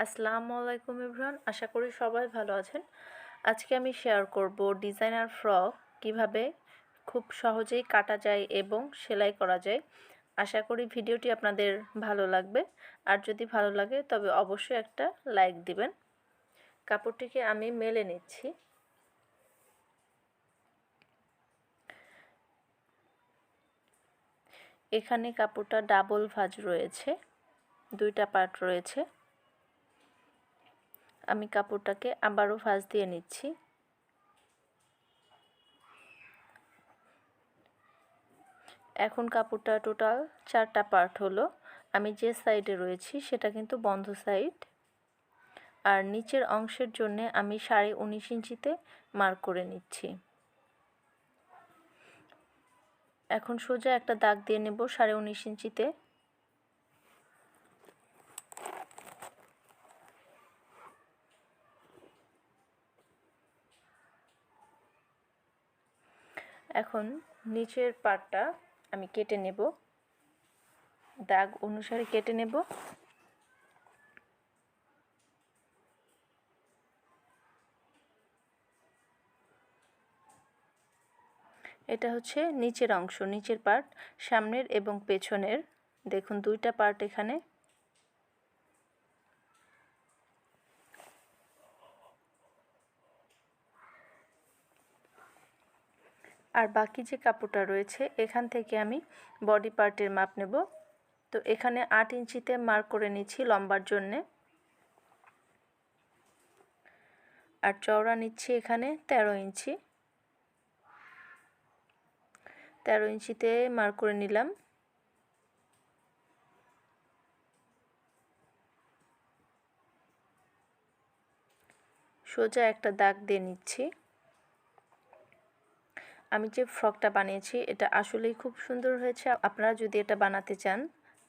আসসালামু আলাইকুম এভরিওয়ান, আশা করি সবাই ভালো আছেন। আজকে আমি শেয়ার করব ডিজাইনার ফ্রক কিভাবে খুব সহজেই কাটা যায় এবং সেলাই করা যায়। আশা করি ভিডিওটি আপনাদের ভালো লাগবে। আর যদি ভালো লাগে তবে অবশ্যই একটা লাইক দিবেন। কাপড়টিকে আমি মেলে নিচ্ছি। এখানে কাপড়টা ডাবল ভাঁজ রয়েছে, দুইটা পার্ট রয়েছে। আমি কাপড়টাকে আবারও ভাঁজ দিয়ে নিচ্ছি। এখন কাপড়টা টোটাল 4টা পার্ট হলো। আমি যে সাইডে রয়েছি সেটা কিন্তু বন্ধ সাইড। আর নিচের অংশের জন্য আমি 19.5 ইঞ্চিতে মার্ক করে নিচ্ছি। এখন সোজা একটা দাগ দিয়ে নেব 19.5 ইঞ্চিতে। এখন নিচের পার্টটা আমি কেটে নেব, দাগ অনুসারে কেটে নেব। এটা হচ্ছে নিচের অংশ, নিচের পার্ট, সামনের এবং পেছনের। দেখুন দুইটা পার্ট এখানে। আর বাকি যে কাপড়টা রয়েছে এখান থেকে আমি বডি পার্টের মাপ নেব। তো এখানে 8 ইঞ্চিতে মার্ক করে নিচ্ছি লম্বার জন্যে। আর চওড়া নিচ্ছি এখানে 13 ইঞ্চি। 13 ইঞ্চিতে মার্ক করে নিলাম। সোজা একটা দাগ দিয়ে নিচ্ছি। আমি যে ফ্রকটা বানিয়েছি এটা আসলেই খুব সুন্দর হয়েছে। আপনারা যদি এটা বানাতে চান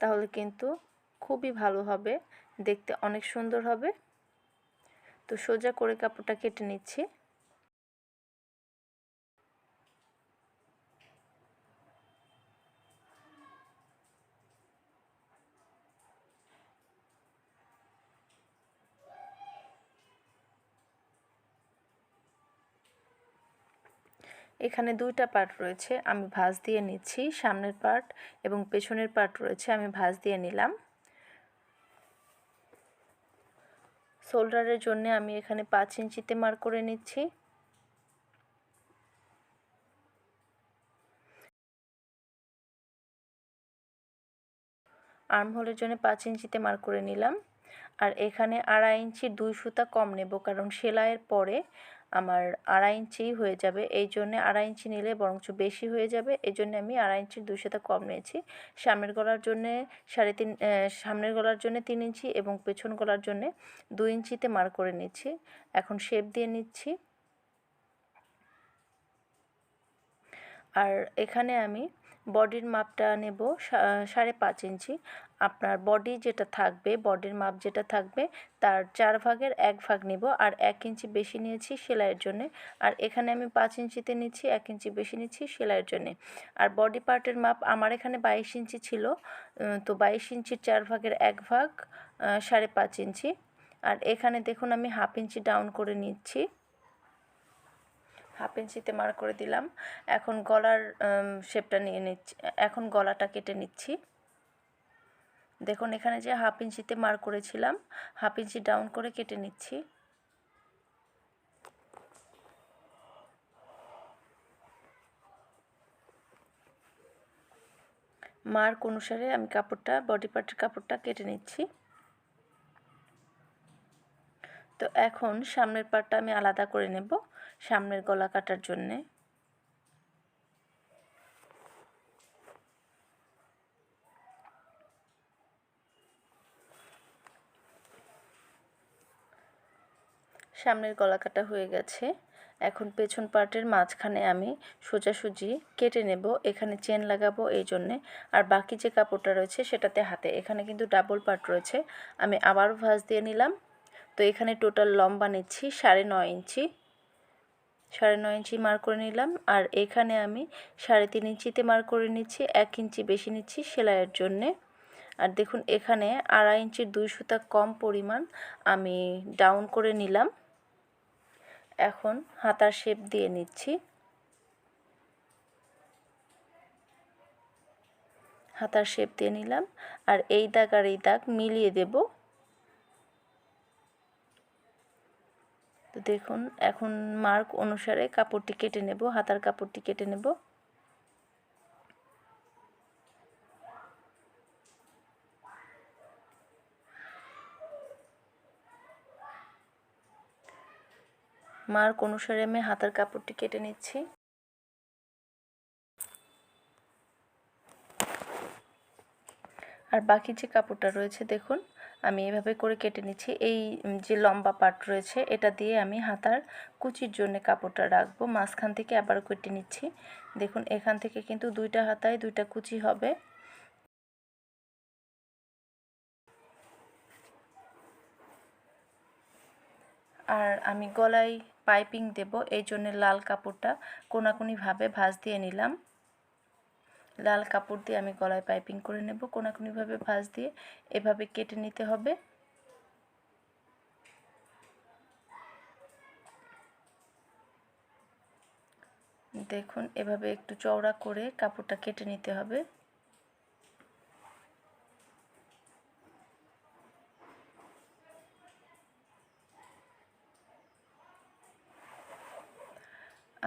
তাহলে কিন্তু খুবই ভালো হবে, দেখতে অনেক সুন্দর হবে। তো সোজা করে কাপড়টা কেটে নিচ্ছি। এখানে দুইটা পার্ট রয়েছে, আমি ভাঁজ দিয়ে নিচ্ছি। সামনের পার্ট এবং পেছনের পার্ট রয়েছে, আমি ভাঁজ দিয়ে নিলাম। শোল্ডারের জন্য আমি এখানে 5 ইঞ্চিতে মার্ক করে নিচ্ছি। আর্ম হোলের জন্য 5 ইঞ্চিতে মার্ক করে নিলাম। আর এখানে 2.5 ইঞ্চি 2 সুতা কম নেব, কারণ সেলাইয়ের পরে আমার 2.5 ইঞ্চি হয়ে যাবে। এই জন্য 2.5 ইঞ্চি নিলে বরঞ্চ বেশি হয়ে যাবে, এই জন্য আমি 2.5 ইঞ্চির 2 সুতা কম নিয়েছি। সামনের গলার জন্য সামনের গলার জন্য 3 ইঞ্চি এবং পেছন গলার জন্য 2 ইঞ্চিতে মার্ক করে নিচ্ছি। এখন শেপ দিয়ে নিচ্ছি। আর এখানে আমি বডির মাপটা নেব 5.5 ইঞ্চি। আপনার বডি যেটা থাকবে, বডির মাপ যেটা থাকবে তার 4 ভাগের 1 ভাগ নেব। আর 1 ইঞ্চি বেশি নিয়েছি সেলাইয়ের জন্য। আর এখানে আমি 5 ইঞ্চিতে নিচ্ছি, 1 ইঞ্চি বেশি নিচ্ছি সেলাইয়ের জন্য। আর বডি পার্টের মাপ আমার এখানে 22 ইঞ্চি ছিল, তো 22 ইঞ্চির 4 ভাগের 1 ভাগ 5.5 ইঞ্চি। আর এখানে দেখুন আমি 1/2 ইঞ্চি ডাউন করে নিচ্ছি, 1/2 ইঞ্চিতে মার্ক করে দিলাম। এখন গলার শেপটা নিয়ে নিচ্ছি, এখন গলাটা কেটে নিচ্ছি। দেখুন এখানে যে 1/2 ইঞ্চিতে মার্ক করেছিলাম, 1/2 ইঞ্চি ডাউন করে কেটে নিচ্ছি। মার্ক অনুসারে আমি কাপড়টা, বডি পার্টের কাপড়টা কেটে নিচ্ছি। তো এখন সামনের পার্টটা আমি আলাদা করে নেব সামনের গলা কাটার জন্যে। সামনের গলা কাটা হয়ে গেছে। এখন পেছন পার্টের মাঝখানে আমি সোজাসুজি কেটে নেব, এখানে চেন লাগাবো এই জন্যে। আর বাকি যে কাপড়টা রয়েছে সেটাতে হাতে, এখানে কিন্তু ডাবল পার্ট রয়েছে, আমি আবারও ভাঁজ দিয়ে নিলাম। তো এখানে টোটাল লম্বা নিচ্ছি 9.5 ইঞ্চি, 9.5 ইঞ্চি মার্ক করে নিলাম। আর এখানে আমি 3.5 ইঞ্চিতে মার্ক করে নিচ্ছি, 1 ইঞ্চি বেশি নিচ্ছি সেলাইয়ের জন্যে। আর দেখুন এখানে 2.5 ইঞ্চির 2 সুতা কম পরিমাণ আমি ডাউন করে নিলাম। এখন হাতার শেপ দিয়ে নিচ্ছি। হাতার শেপ দিয়ে নিলাম আর এই দাগ আর এই দাগ মিলিয়ে দেব। তো দেখুন এখন মার্ক অনুসারে কাপড়টি কেটে নেব, হাতার কাপড়টি কেটে নেব। মার্ক অনুসারে আমি হাতার কাপড়টি কেটে নিচ্ছি। আর বাকি যে কাপড়টা রয়েছে দেখুন আমি এভাবে করে কেটে নিচ্ছি। এই যে লম্বা পার্ট রয়েছে এটা দিয়ে আমি হাতার কুচির জন্য কাপড়টা রাখবো। মাঝখান থেকে আবার কেটে নিচ্ছি। দেখুন এখান থেকে কিন্তু 2টা হাতায় 2টা কুচি হবে। আর আমি গলায় পাইপিং দেব, এই জন্য লাল কাপড়টা কোনাকুনিভাবে ভাঁজ দিয়ে নিলাম। লাল কাপড় দিয়ে আমি গলায় পাইপিং করে নেব, কোনাকুনিভাবে ভাঁজ দিয়ে এভাবে কেটে নিতে হবে। দেখুন এভাবে একটু চওড়া করে কাপড়টা কেটে নিতে হবে।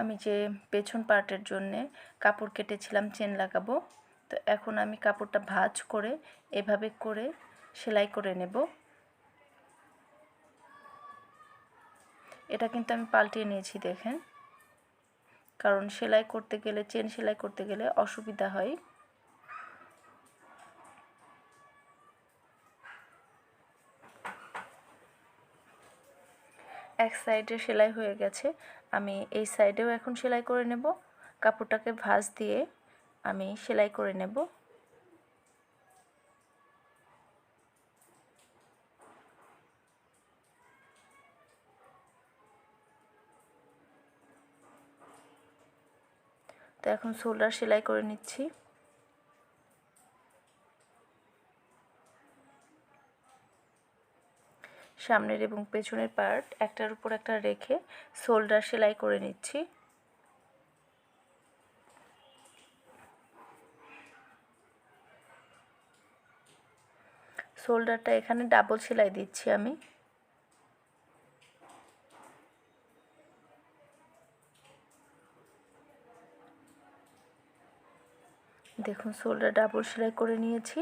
আমি যে পেছন পার্টের জন্যে কাপড় কেটেছিলাম চেন লাগাবো, তো এখন আমি কাপড়টা ভাঁজ করে এভাবে করে সেলাই করে নেব। এটা কিন্তু আমি পাল্টিয়ে নিয়েছি দেখেন, কারণ সেলাই করতে গেলে চেন সেলাই করতে গেলে অসুবিধা হয়। এক সাইডে সেলাই হয়ে গেছে, আমি এই সাইডেও এখন সেলাই করে নেব। কাপড়টাকে ভাঁজ দিয়ে আমি সেলাই করে নেব। তো এখন শোল্ডার সেলাই করে নিচ্ছি। সামনের এবং পেছনের পার্ট একটার উপর একটা রেখে শোল্ডার সেলাই করে নিচ্ছি। শোল্ডারটা এখানে ডাবল সেলাই দিচ্ছি আমি। দেখুন শোল্ডার ডাবল সেলাই করে নিয়েছি।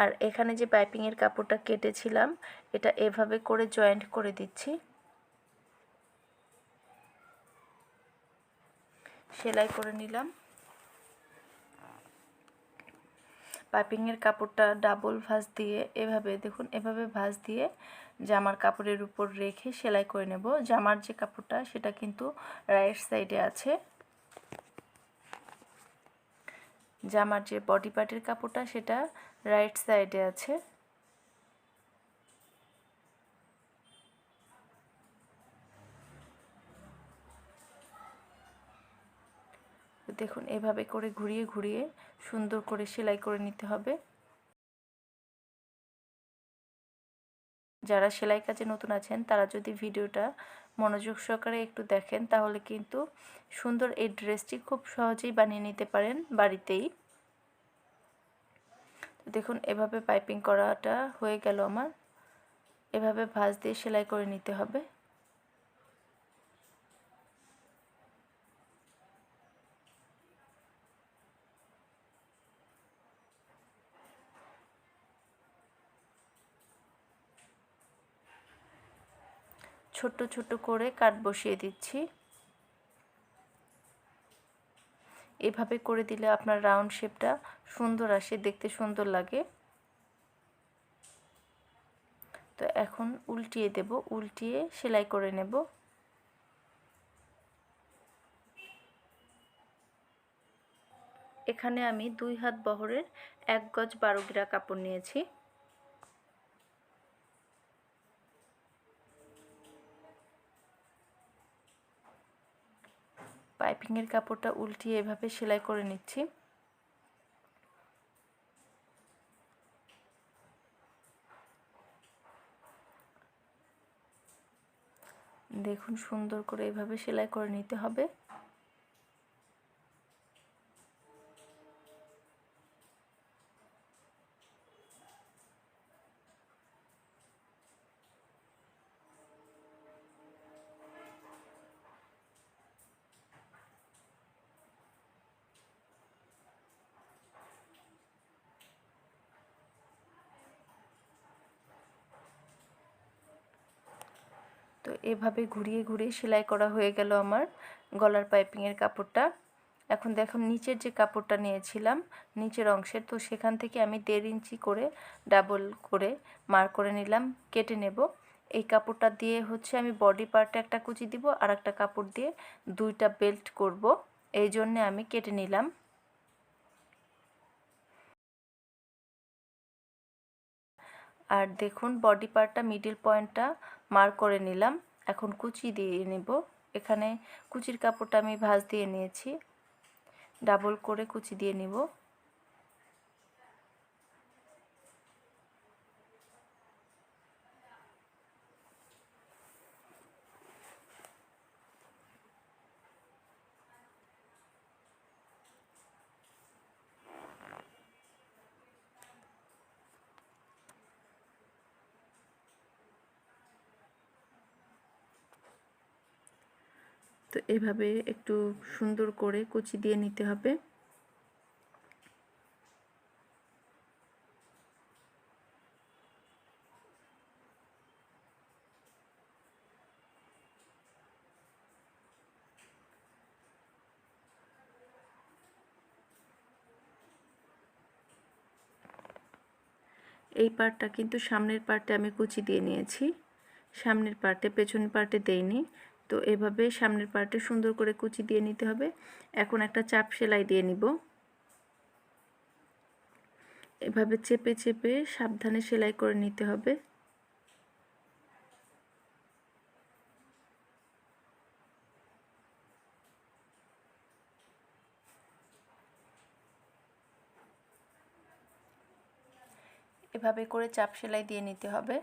আর এখানে যে পাইপিংয়ের কাপড়টা কেটেছিলাম এটা এভাবে করে জয়েন্ট করে দিচ্ছি। সেলাই করে নিলাম। পাইপিংয়ের কাপড়টা ডাবল ভাঁজ দিয়ে এভাবে দেখুন এভাবে ভাঁজ দিয়ে জামার কাপড়ের উপর রেখে সেলাই করে নেব। জামার যে কাপড়টা সেটা কিন্তু রাইট সাইডে আছে, জামার যে বডি পার্টের কাপড়টা সেটা রাইট সাইডে আছে। দেখুন এভাবে করে ঘুরিয়ে ঘুরিয়ে সুন্দর করে সেলাই করে নিতে হবে। যারা সেলাই কাজে নতুন আছেন তারা যদি ভিডিওটা মনোযোগ সহকারে একটু দেখেন তাহলে কিন্তু সুন্দর এই ড্রেসটি খুব সহজেই বানিয়ে নিতে পারেন বাড়িতেই। তো দেখুন এভাবে পাইপিং করাটা হয়ে গেল আমার। এভাবে ভাঁজ দিয়ে সেলাই করে নিতে হবে। ছোট্ট ছোট্ট করে কাট বসিয়ে দিচ্ছি। এভাবে করে দিলে আপনার রাউন্ড শেপটা সুন্দর আসে, দেখতে সুন্দর লাগে। তো এখন উল্টিয়ে দেব, উল্টিয়ে সেলাই করে নেব। এখানে আমি 2 হাত বহরের 1 গজ 12 গিরা কাপড় নিয়েছি। পাইপিংয়ের কাপড়টা উল্টিয়ে এভাবে সেলাই করে নিচ্ছি। দেখুন সুন্দর করে এভাবে সেলাই করে নিতে হবে। তো এভাবে ঘুরিয়ে ঘুরিয়ে সেলাই করা হয়ে গেল আমার গলার পাইপিংয়ের কাপড়টা। এখন দেখুন নিচের যে কাপড়টা নিয়েছিলাম নিচের অংশের, তো সেখান থেকে আমি 1.5 ইঞ্চি করে ডাবল করে মার্ক করে নিলাম, কেটে নেব। এই কাপড়টা দিয়ে হচ্ছে আমি বডি পার্টে একটা কুচি দিব, আর একটা কাপড় দিয়ে 2টা বেল্ট করব, এই জন্যে আমি কেটে নিলাম। আর দেখুন বডি পার্টটা মিডল পয়েন্টটা মার্ক করে নিলাম। এখন কুচি দিয়ে নেব। এখানে কুচির কাপড়টা আমি ভাঁজ দিয়ে নিয়েছি, ডাবল করে কুচি দিয়ে নিব। তো এভাবে একটু সুন্দর করে কুচি দিয়ে নিতে হবে। এই পার্টটা কিন্তু সামনের পার্টে আমি কুচি দিয়ে নিয়েছি, সামনের পার্টে, পেছনের পার্টে দেইনি। তো এভাবে সামনের পার্টে সুন্দর করে কুচি দিয়ে নিতে হবে। এখন একটা চাপ সেলাই দিয়ে নিব। এভাবে চেপে চেপে সাবধানে সেলাই করে নিতে হবে। এভাবে করে চাপ সেলাই দিয়ে নিতে হবে।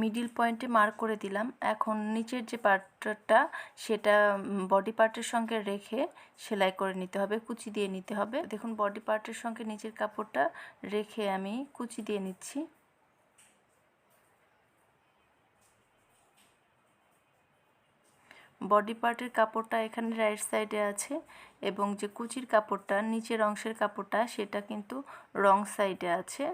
মিডল পয়েন্টে মার্ক করে দিলাম। এখন নিচের যে পার্টটা সেটা বডি পার্টের সঙ্গে রেখে সেলাই করে নিতে হবে, কুচি দিয়ে নিতে হবে। দেখুন বডি পার্টের সঙ্গে নিচের কাপড়টা রেখে আমি কুচি দিয়ে নিচ্ছি। বডি পার্টের কাপড়টা এখানে রাইট সাইডে আছে, এবং যে কুচির কাপড়টা নিচের অংশের কাপড়টা সেটা কিন্তু রং সাইডে আছে।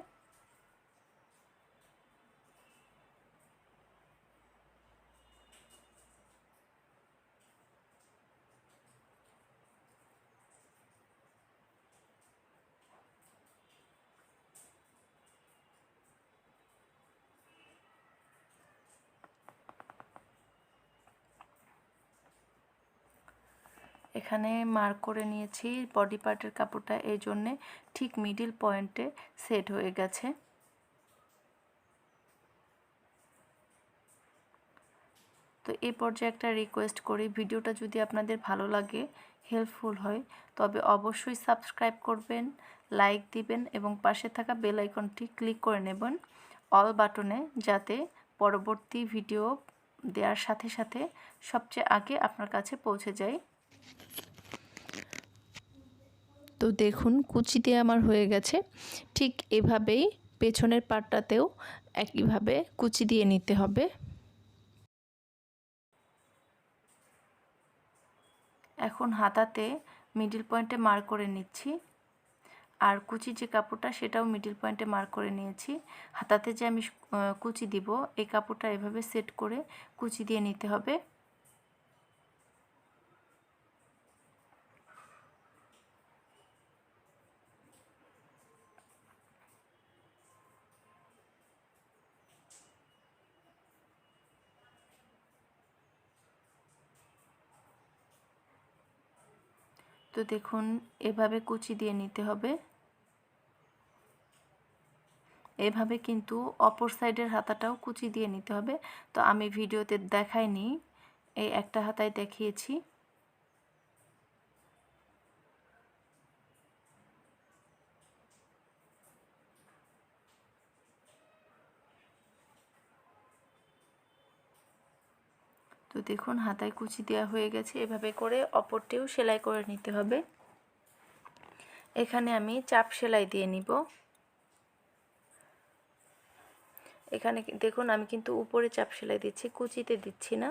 এখানে মার্ক করে নিয়েছি বডি পার্টের কাপড়টা, এই জন্যে ঠিক মিডল পয়েন্টে সেট হয়ে গেছে। তো এই পর্যায়ে একটা রিকোয়েস্ট করি, ভিডিওটা যদি আপনাদের ভালো লাগে, হেল্পফুল হয়, তবে অবশ্যই সাবস্ক্রাইব করবেন, লাইক দিবেন এবং পাশে থাকা বেল আইকনটি ক্লিক করে নেবেন অল বাটনে, যাতে পরবর্তী ভিডিও দেওয়ার সাথে সাথে সবচেয়ে আগে আপনার কাছে পৌঁছে যায়। তো দেখুন কুচি দিয়ে আমার হয়ে গেছে। ঠিক এভাবেই পেছনের পাটটাতেও একইভাবে কুচি দিয়ে নিতে হবে। এখন হাতাতে মিডল পয়েন্টে মার্ক করে নিচ্ছি, আর কুচি যে কাপড়টা সেটাও মিডল পয়েন্টে মার্ক করে নিয়েছি। হাতাতে যে আমি কুচি দিব, এই কাপড়টা এভাবে সেট করে কুচি দিয়ে নিতে হবে। তো দেখুন এভাবে কুচি দিয়ে নিতে হবে। এভাবে কিন্তু অপর সাইডের হাতাটাও কুচি দিয়ে নিতে হবে। তো আমি ভিডিওতে দেখাইনি, এই একটা হাতায় দেখিয়েছি। তো দেখুন হাতায় কুচি দেওয়া হয়ে গেছে। এভাবে করে অপরটিও সেলাই করে নিতে হবে। এখানে আমি চাপ সেলাই দিয়ে নিব। এখানে দেখুন আমি কিন্তু উপরে চাপ সেলাই দিচ্ছি, কুচিতে দিচ্ছি না।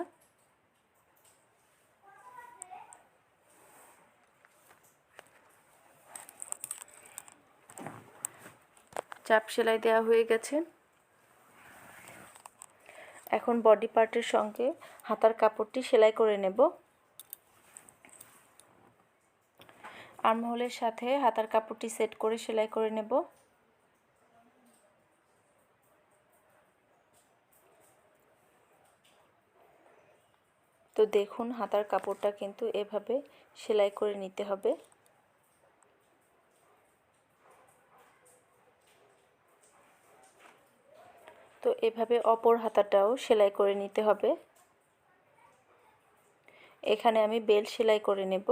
চাপ সেলাই দেওয়া হয়ে গেছে। এখন বডি পার্টের সঙ্গে হাতার কাপড়টি সেলাই করে নেব। আর্মহোলের সাথে হাতার কাপড়টি সেট করে সেলাই করে নেব। তো দেখুন হাতার কাপড়টা কিন্তু এভাবে সেলাই করে নিতে হবে। তো এভাবে অপর হাতাটাও সেলাই করে নিতে হবে। এখানে আমি বেল্ট সেলাই করে নেব।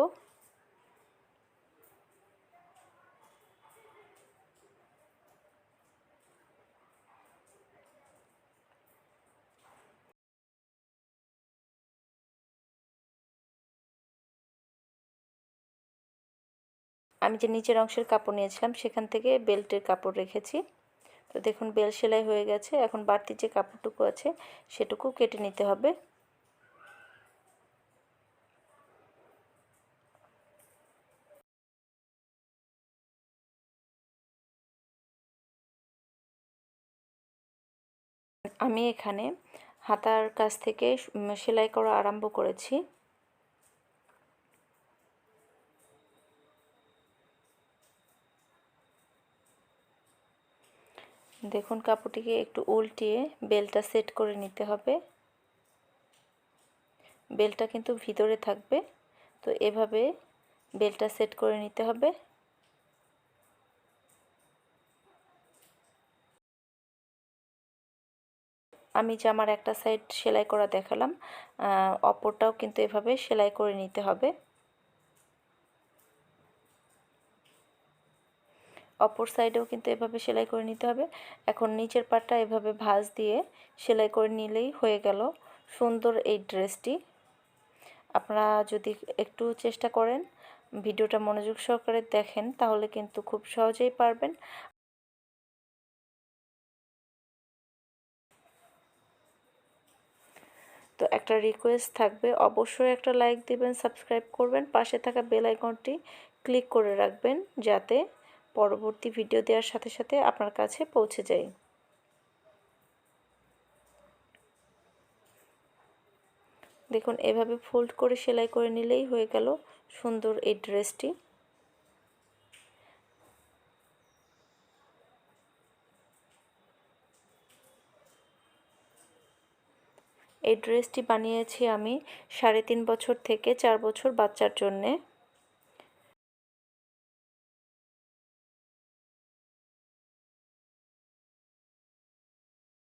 আমি যে নিচের অংশের কাপড় নিয়েছিলাম সেখান থেকে বেল্টের কাপড় রেখেছি। তো দেখুন বেল্ট সেলাই হয়ে গেছে। এখন বাড়তি যে কাপড়টুকু আছে সেটুকু কেটে নিতে হবে। আমি এখানে হাতার কাছ থেকে সেলাই করা আরম্ভ করেছি। দেখুন কাপড়টিকে একটু উল্টিয়ে বেল্টটা সেট করে নিতে হবে। বেল্টটা কিন্তু ভিতরে থাকবে। তো এভাবে বেল্টটা সেট করে নিতে হবে। আমি জামার একটা সাইড সেলাই করা দেখালাম, অপরটাও কিন্তু এভাবে সেলাই করে নিতে হবে। অপর সাইডেও কিন্তু এভাবে সেলাই করে নিতে হবে। এখন নিচের পাটটা এভাবে ভাঁজ দিয়ে সেলাই করে নিলেই হয়ে গেল সুন্দর এই ড্রেসটি। আপনারা যদি একটু চেষ্টা করেন, ভিডিওটা মনোযোগ সহকারে দেখেন, তাহলে কিন্তু খুব সহজেই পারবেন। তো একটা রিকোয়েস্ট থাকবে, অবশ্যই একটা লাইক দিবেন, সাবস্ক্রাইব করবেন, পাশে থাকা বেল আইকনটি ক্লিক করে রাখবেন যাতে পরবর্তী ভিডিও দেওয়ার সাথে সাথে আপনার কাছে পৌঁছে যায়। দেখুন এভাবে ফোল্ড করে সেলাই করে নিলেই হয়ে গেল সুন্দর এই ড্রেসটি। এই ড্রেসটি বানিয়েছি আমি 3.5 বছর থেকে 4 বছর বাচ্চার জন্যে।